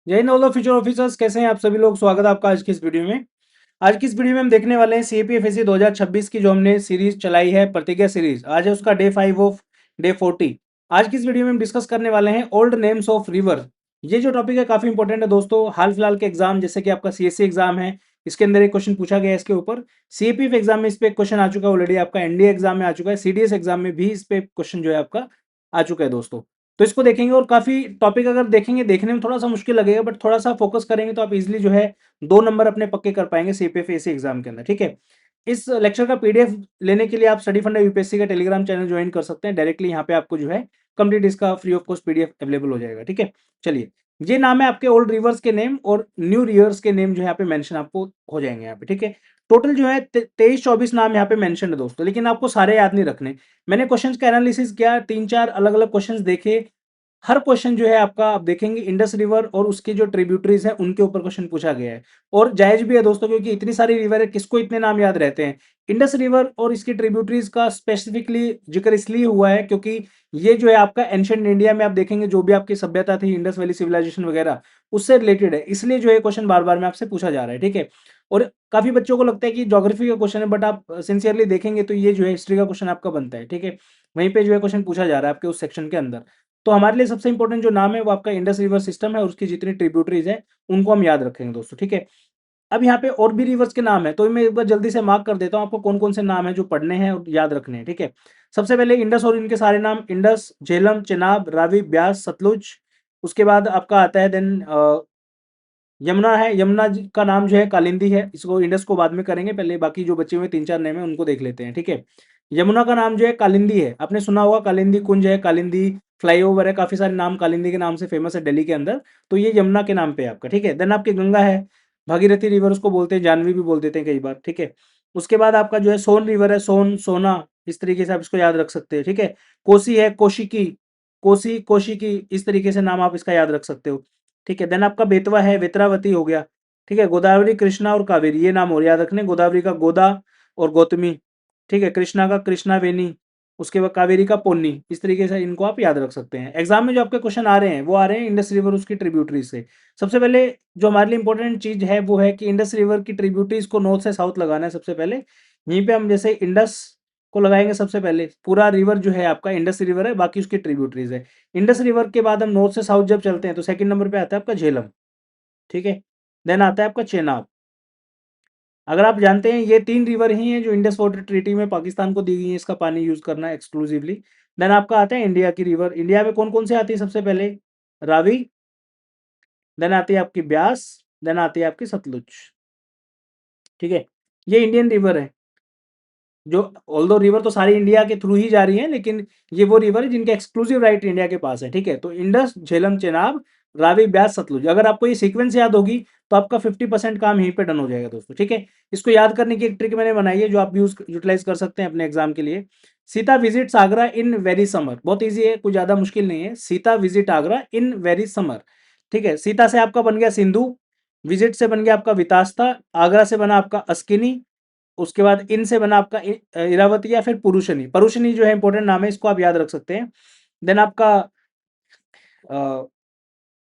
जय Hind all future officers, कैसे हैं आप सभी लोग। स्वागत है आपका आज की इस वीडियो में। आज की इस वीडियो में हम देखने वाले हैं सीएपीएफएससी 2026 की जो हमने सीरीज चलाई है, प्रतिज्ञा सीरीज। आज है उसका डे 5 ऑफ डे 40। आज की इस वीडियो में हम डिस्कस करने वाले हैं ओल्ड नेम्स ऑफ रिवर। ये जो टॉपिक है काफी इंपॉर्टेंट है दोस्तों। हाल फिलहाल के एग्जाम जैसे कि आपका सीएससी एग्जाम है, इसके अंदर एक क्वेश्चन पूछा गया है इसके ऊपर। सीएपीएफ एग्जाम में इस पे क्वेश्चन आ चुका है ऑलरेडी, आपका एनडीए एग्जाम में आ चुका है, सीडीएस एग्जाम में भी इस पे क्वेश्चन जो है आपका आ चुका है दोस्तों। तो इसको देखेंगे और काफी टॉपिक अगर देखेंगे, देखने में थोड़ा सा मुश्किल लगेगा, बट थोड़ा सा फोकस करेंगे तो आप इजीली जो है 2 नंबर अपने पक्के कर पाएंगे सीपीएफएससी एग्जाम के अंदर। ठीक है। इस लेक्चर का पीडीएफ लेने के लिए आप स्टडी फंडा यूपीएससी का टेलीग्राम चैनल ज्वाइन कर सकते हैं। डायरेक्टली यहाँ पे आपको जो है कंप्लीट इसका free of cost PDF available हो जाएगा। ठीक है। चलिए, ये नाम है आपके ओल्ड रिवर्स के नेम और न्यू रिवर्स के नेम जो है यहाँ पे मेंशन आपको हो जाएंगे यहाँ पे। ठीक है। टोटल जो है 23-24 नाम यहाँ पे मेंशन है दोस्तों, लेकिन आपको सारे याद नहीं रखने। मैंने क्वेश्चंस का एनालिसिस किया, 3-4 अलग अलग क्वेश्चंस देखे। हर क्वेश्चन जो है आपका आप देखेंगे इंडस रिवर और उसके जो ट्रिब्यूटरीज है उनके ऊपर क्वेश्चन पूछा गया है। और जायज भी है दोस्तों, क्योंकि इतनी सारी रिवर है, किसको इतने नाम याद रहते हैं। इंडस रिवर और इसकी ट्रिब्यूटरीज का स्पेसिफिकली जिक्र इसलिए हुआ है क्योंकि ये जो है आपका एंशिएंट इंडिया में आप देखेंगे जो भी आपकी सभ्यता थी, इंडस वैली सिविलाइजेशन वगैरह, उससे रिलेटेड है, इसलिए जो है क्वेश्चन बार बार में आपसे पूछा जा रहा है। ठीक है। और काफी बच्चों को लगता है कि ज्योग्राफी का क्वेश्चन है, बट आप सिंसियरली देखेंगे तो ये जो है हिस्ट्री का क्वेश्चन आपका बनता है। ठीक है। वहीं पे जो है क्वेश्चन पूछा जा रहा है आपके उस सेक्शन के अंदर। तो हमारे लिए सबसे इंपॉर्टेंट जो नाम है वो आपका इंडस रिवर सिस्टम है और उसकी जितनी ट्रिब्यूटरीज है उनको हम याद रखेंगे दोस्तों। ठीक है। अब यहाँ पे और भी रिवर्स के नाम है, तो मैं एक बार जल्दी से मार्क कर देता हूँ आपको कौन कौन से नाम है जो पढ़ने हैं और याद रखने हैं। ठीक है। सबसे पहले इंडस और इनके सारे नाम, इंडस, झेलम, चेनाब, रावी, ब्यास, सतलुज। उसके बाद आपका आता है देन यमुना है। यमुना का नाम जो है कालिंदी है, इसको इंडस को बाद में करेंगे, पहले बाकी जो बचे हुए 3-4 नेम है उनको देख लेते हैं। ठीक है। यमुना का नाम जो है कालिंदी है, आपने सुना होगा, कालिंदी कुंज है, कालिंदी फ्लाईओवर है, काफी सारे नाम कालिंदी के नाम से फेमस है दिल्ली के अंदर। तो ये यमुना के नाम पे है आपका। ठीक है। देन आपकी गंगा है, भागीरथी रिवर उसको बोलते हैं, जानवी भी बोल देते हैं कई बार। ठीक है। उसके बाद आपका जो है सोन रिवर है, सोन, सोना, इस तरीके से आप इसको याद रख सकते हैं। ठीक है। कोसी है, कोशिकी, कोसी, कोशिकी, इस तरीके से नाम आप इसका याद रख सकते हो। ठीक है। देन आपका बेतवा है, वेत्रावती हो गया। ठीक है। गोदावरी, कृष्णा और कावेरी, ये नाम और याद रखने। गोदावरी का गोदा और गौतमी। ठीक है। कृष्णा का कृष्णा वेनी। उसके बाद कावेरी का पोन्नी। इस तरीके से इनको आप याद रख सकते हैं। एग्जाम में जो आपके क्वेश्चन आ रहे हैं वो आ रहे हैं इंडस रिवर उसकी ट्रिब्यूटरी से। सबसे पहले जो हमारे लिए इंपॉर्टेंट चीज है वो है कि इंडस रिवर की ट्रिब्यूटरीज को नॉर्थ से साउथ लगाना है सबसे पहले। यहीं पे हम जैसे इंडस को लगाएंगे सबसे पहले, पूरा रिवर जो है आपका इंडस रिवर है, बाकी उसकी ट्रिब्यूटरीज है। इंडस रिवर के बाद हम नॉर्थ से साउथ जब चलते हैं तो सेकंड नंबर पे आता है आपका झेलम। ठीक है। देन आता है आपका चेनाब। अगर आप जानते हैं ये 3 रिवर ही हैं जो इंडस वाटर ट्रीटी में पाकिस्तान को दी गई है इसका पानी यूज करना एक्सक्लूसिवली। देन आपका आता है इंडिया की रिवर। इंडिया में कौन कौन से आती है सबसे पहले? रावी। देन आती है आपकी ब्यास। देन आती है आपकी सतलुज। ठीक है। ये इंडियन रिवर है, जो ऑल्दो रिवर तो सारी इंडिया के थ्रू ही जा रही है, लेकिन ये वो रिवर है जिनके एक्सक्लूसिव राइट इंडिया के पास है। ठीक है। तो इंडस, झेलम, चेनाब, रावी, ब्यास, सतलुज, अगर आपको ये सीक्वेंस याद होगी तो आपका 50% काम यहीं पे डन हो जाएगा दोस्तों। ठीक है। इसको याद करने की एक ट्रिक मैंने बनाई है जो आप यूटिलाइज कर सकते हैं अपने एग्जाम के लिए। Sita visits Agra in very summer, बहुत ईजी है, कुछ ज्यादा मुश्किल नहीं है। Sita visit Agra in very summer. ठीक है। सीता से आपका बन गया सिंधु, विजिट से बन गया आपका वितास्ता, आगरा से बना आपका अस्किनी, उसके बाद इन से बना आपका इरावती या फिर पुरुषनी। पुरुषनी जो है इंपॉर्टेंट नाम है, इसको आप याद रख सकते हैं। देन आपका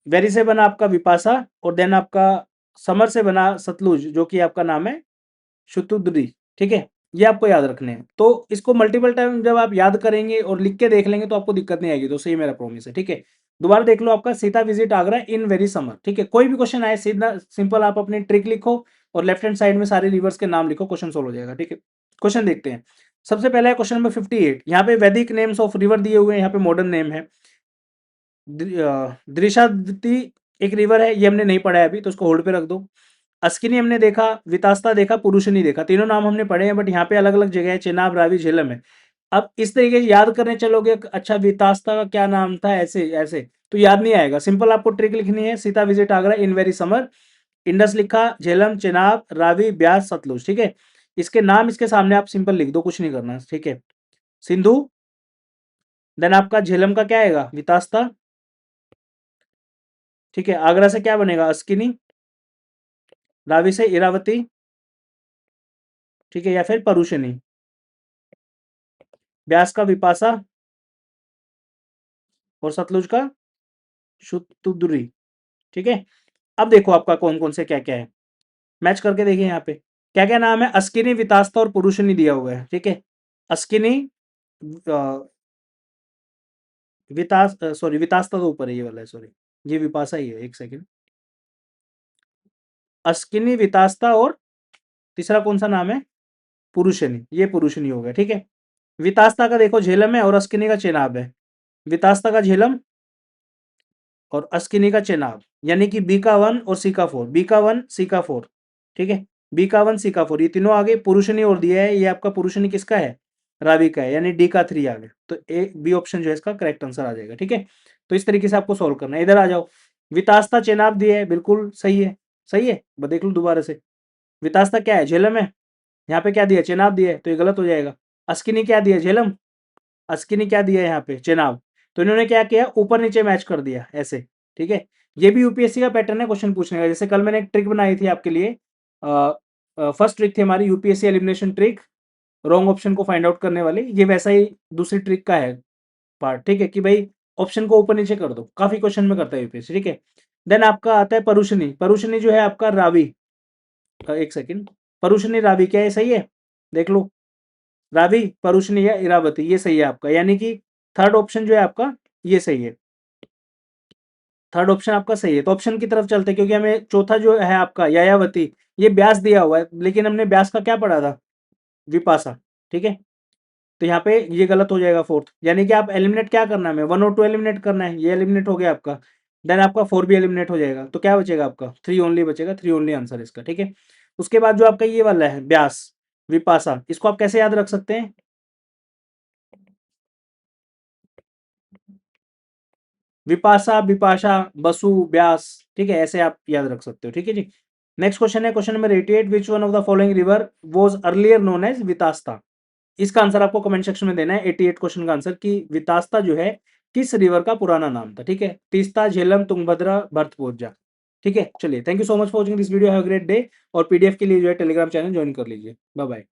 वेरी से बना आपका विपाशा, और देन आपका समर से बना सतलुज जो कि आपका नाम है शुतुद्री। ठीक है। ये आपको याद रखने हैं, तो इसको मल्टीपल टाइम जब आप याद करेंगे और लिख के देख लेंगे तो आपको दिक्कत नहीं आएगी। तो सही मेरा प्रॉमिस है। ठीक है। दोबारा देख लो, आपका Sita visit Agra in very summer. ठीक है। कोई भी क्वेश्चन आए सीधा सिंपल आप अपनी ट्रिक लिखो और लेफ्ट हैंड साइड में सारे रिवर्स के नाम लिखो, क्वेश्चन सोल्व हो जाएगा। ठीक है। क्वेश्चन देखते हैं। सबसे पहला है क्वेश्चन नंबर 58। यहाँ पे वैदिक नेम्स ऑफ रिवर दिए हुए हैं, यहाँ पे मॉडर्न नेम है। दृशावती एक रिवर है, ये हमने नहीं पढ़ा है अभी, तो उसको होल्ड पे रख दो। अस्किनी हमने देखा, वितास्ता देखा, पुरुषनी देखा, तीनों नाम हमने पढ़े हैं, बट यहाँ पे अलग अलग जगह है, चेनाब, रावी, झेलम है। अब इस तरीके से याद करने चलोगे, अच्छा वितास्ता का क्या नाम था, ऐसे ऐसे तो याद नहीं आएगा। सिंपल आपको ट्रिक लिखनी है, Sita visit Agra in very summer, Indus लिखा, झेलम, चेनाब, रावी, ब्यास, सतलुज। ठीक है। इसके नाम इसके सामने आप सिंपल लिख दो, कुछ नहीं करना। ठीक है। सिंधु, देन आपका झेलम का क्या आएगा, वितास्ता। ठीक है। आगरा से क्या बनेगा, अस्किनी। रावी से इरावती। ठीक है, या फिर परुशनी। ब्यास का विपासा और सतलुज का शुतुद्री। ठीक है। अब देखो आपका कौन कौन से क्या क्या है, मैच करके देखिए यहाँ पे क्या क्या नाम है। अस्किनी, वितास्ता और पुरुषनी दिया हुआ है, ठीक है। अस्किनी, वितास सॉरी वितास्ता तो ऊपर है, ये वाला है, सॉरी ये विपाशा ही है, एक सेकंड। अस्किनी, वितास्ता और तीसरा कौन सा नाम है, पुरुषनी, ये पुरुषनी हो गया, ठीक है। वितास्ता का देखो झेलम है और अस्किनी का चेनाब है। वितास्ता का झेलम और अस्किनी का चेनाब, यानी कि बी का 1 और सी का 4, बी का 1 सी का 4, ठीक है। बी का 1 सी का 4, ये तीनों आगे। पुरुषनी और दिया है, ये आपका पुरुषनी किसका है, रावी का है, यानी डी का 3 आ गया। तो ए बी ऑप्शन जो है इसका करेक्ट आंसर आ जाएगा, ठीक है। तो इस तरीके से आपको सोल्व करना है। इधर आ जाओ, वितास्ता चेनाब दिया है, बिल्कुल सही है, सही है, देख लो दोबारा से। वितास्ता क्या है, झेलम है। यहाँ पे क्या दिया, चेनाब दिया है, तो ये गलत हो जाएगा। अस्किनी क्या दिया, झेलम। अस्किनी क्या दिया है यहाँ पे, चेनाब। तो इन्होंने क्या किया, ऊपर नीचे मैच कर दिया ऐसे, ठीक है। ये भी यूपीएससी का पैटर्न है क्वेश्चन पूछने का। जैसे कल मैंने एक ट्रिक बनाई थी आपके लिए, फर्स्ट ट्रिक थी हमारी UPSC elimination trick, wrong option को फाइंड आउट करने वाली। ये वैसा ही दूसरी ट्रिक का है पार्ट, ठीक है, कि भाई ऑप्शन को ऊपर नीचे कर दो। काफी क्वेश्चन में करता है यूपीएससी, ठीक है। देन आपका आता है परुषनी। परुषनी जो है आपका रावी, एक सेकंड, परुषनी रावी क्या है, सही है, देख लो। रावी, परुषनी या इरावती, ये सही है आपका, यानी कि थर्ड ऑप्शन जो है आपका ये सही है। थर्ड ऑप्शन आपका सही है। तो ऑप्शन की तरफ चलते हैं, क्योंकि हमें चौथा जो है आपका यायावती, ये ब्यास दिया हुआ है, लेकिन हमने ब्यास का क्या पढ़ा था, विपाशा, ठीक है। तो यहाँ पे ये गलत हो जाएगा फोर्थ, यानी कि आप एलिमिनेट क्या करना है, 1 और 2 एलिमिनेट करना है, ये एलिमिनेट हो गया आपका। देन आपका 4 भी एलिमिनेट हो जाएगा, तो क्या बचेगा आपका 3 ओनली बचेगा, 3 ओनली आंसर इसका, ठीक है। उसके बाद जो आपका ये वाला है ब्यास, विपाशा, इसको आप कैसे याद रख सकते हैं, विपाशा, विपाशा, बसु, व्यास, ठीक है, ऐसे आप याद रख सकते हो, ठीक है जी। नेक्स्ट क्वेश्चन है question number 88, which one of the following river was earlier known as Vitasta. इसका आंसर आपको कमेंट सेक्शन में देना है, 88 क्वेश्चन का आंसर, कि वितास्ता जो है किस रिवर का पुराना नाम था, ठीक है। तीस्ता, झेलम, तुंगभद्रा, भरतपुजा, ठीक है। चलिए, thank you so much for watching this video, have a great day. और पीडीएफ के लिए जो है टेलीग्राम चैनल ज्वाइन कर लीजिए। Bye bye.